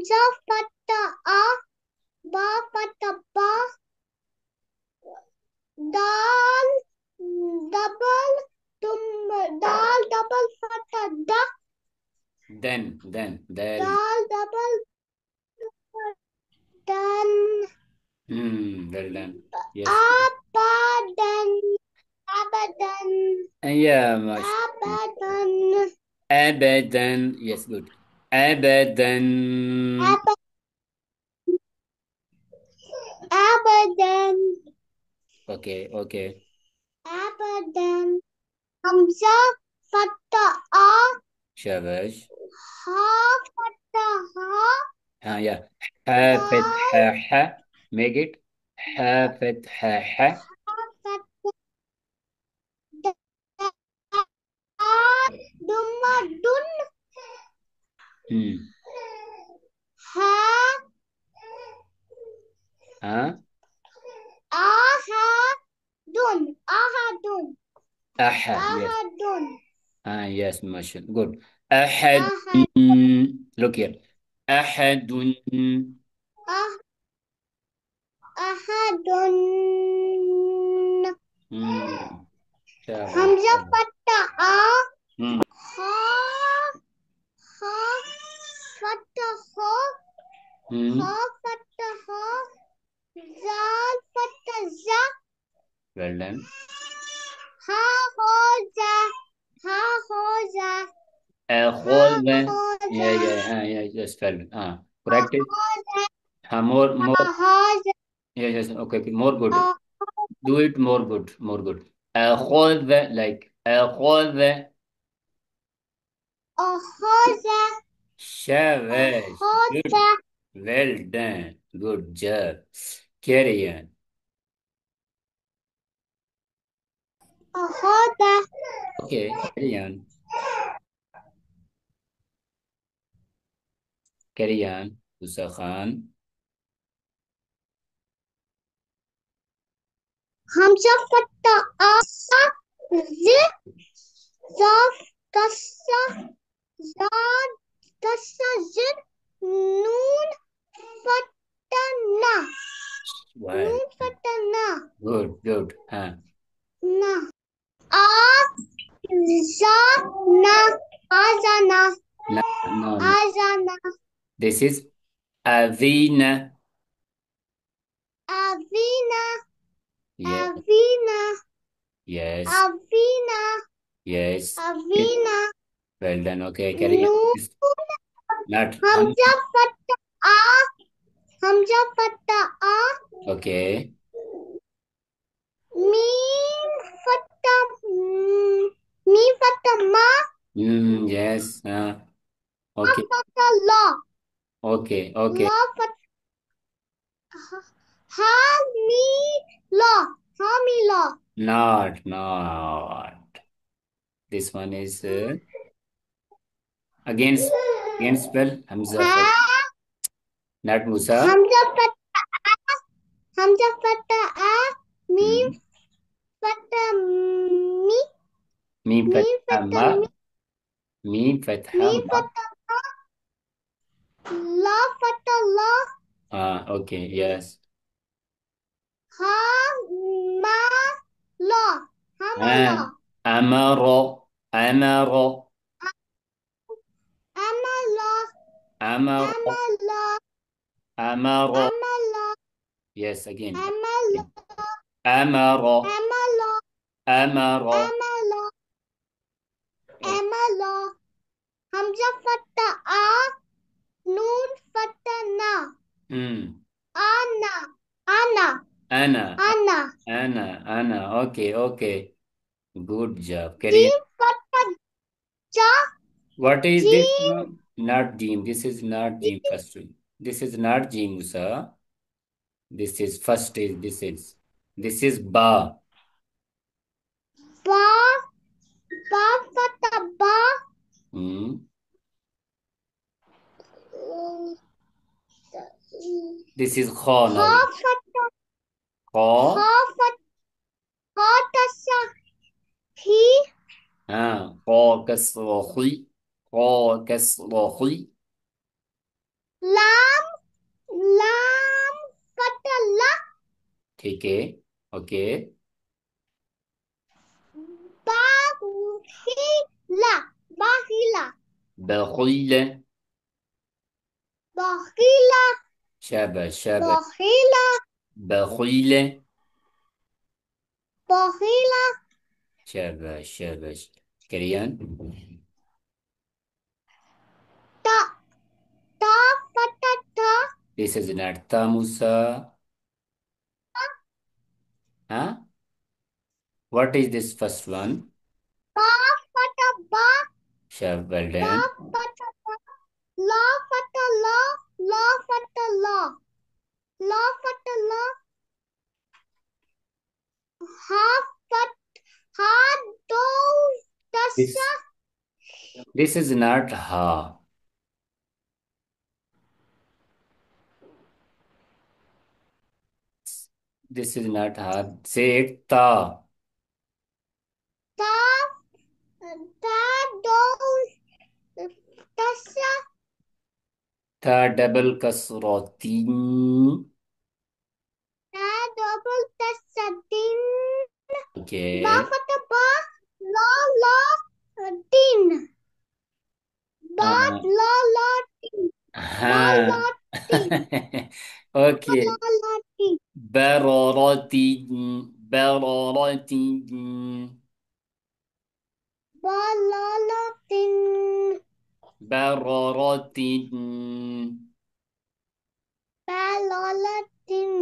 हमजा फटा आ बा फटा बा दाल डबल तुम दाल डबल फटा दा then del. दाल डबल दन Well done. Yes. abadan abadan Yeah, much. abadan Abadan. Yes, good. Abadan. ab- abadan Okay, okay. abadan Hamza फटा आ Shabash. हा फटा हा Yeah. Hafid dal ha ha. Make it. Hafid ha ha. फटा दुम्मा दुन Hmm. हा Huh? आहा आहा Aha. Yes. ahadun Yes, mashallah. Good. Ahad. ahad Look here. Ahadun. ah ahadun Hmm. Shabash. hamza fatta a Hmm. ha ha fatta ho ha Hmm. fatta ho zal fatta za Well done. ha ho za ha ho za ha Khol. ho Yeah, za yeah, yeah, just well. ha Correct it. ho za More. ha ho za Yeah, yes. Okay, okay. More good. ah Do it more good. More good. Khol. Like. Khol. ho za Shabash. ho za Good. Well done. Good job. Carry on. ho za Okay, carry on. Carry on. Musa Khan. Hamza फट्टा आसा ज ज़ाफ तस्सा ज़ाद तस्सा ज़िर नून फट्टा ना Well, नून फट्टा ना good, good. ना आ जा ना आजाना No, no, no. आजाना This is Avina. अवीना Yeah, अवीना yes, अवीना yes. अवीना Well done. Okay, carry Noon on. Not Hamza फट्टा आ हमजा फट्टा आ okay. मीम फट्टा मीम फट्टा मा Yes. ला Okay, फट्टा ला okay, okay. ला फट्टा हा मी ला हा मी ला Not. This one is against spell Hamza हा first. Not Musa. हमजा फट्टा आ हमजा फट्टा आ मीम Hmm. फट्टा मी Mim मीम fatha फट्टा ma. मी Mim fatha मीम ma. फट्टा ला फट्टा ला Okay. Yes. हा मा ला हा मा ला Ah. Amaro. Amaro. أما لا Amaro. أما لا Amaro. أما لا Yes, again. أما لا Amaro. أما لا Amaro. أما لا Oh. أما لا همزة فتى نون فتى نا Hmm. أنا أنا Ana. أنا Ana. Okay. Good job. Carry on. جيم فتى جا What is this جيم one? Not Jim. This is not Jim جيم first one. This is not Jim, Musa. This is first is this is Ba. با با فتى با Hmm. This is Kha خا now. فتى Kha. خا فتى خا تسا هي Kha kasra khi. Kha kasra khi. لا ठीक है। Okay. बाखिला बाखिला बखील। बाखिला शाबाश शाबाश। बाखिला बखील। बाखिला शाबाश शाबाश। كريان. ta ta patata This is not Musa. Huh? What is this first one? ba pata ba Well ba done. pata ba la pata la pata la pata la half pat hard do tasa This this is not ha. This is not ha. Say it ta. ta ta do tasa Ta double kasratin. ta double tasa din ba Okay. pata ba la din ba Uh, la din ba ha. la din ba Okay. la din بررتي. بررتي. ba la din بررتي. ba la din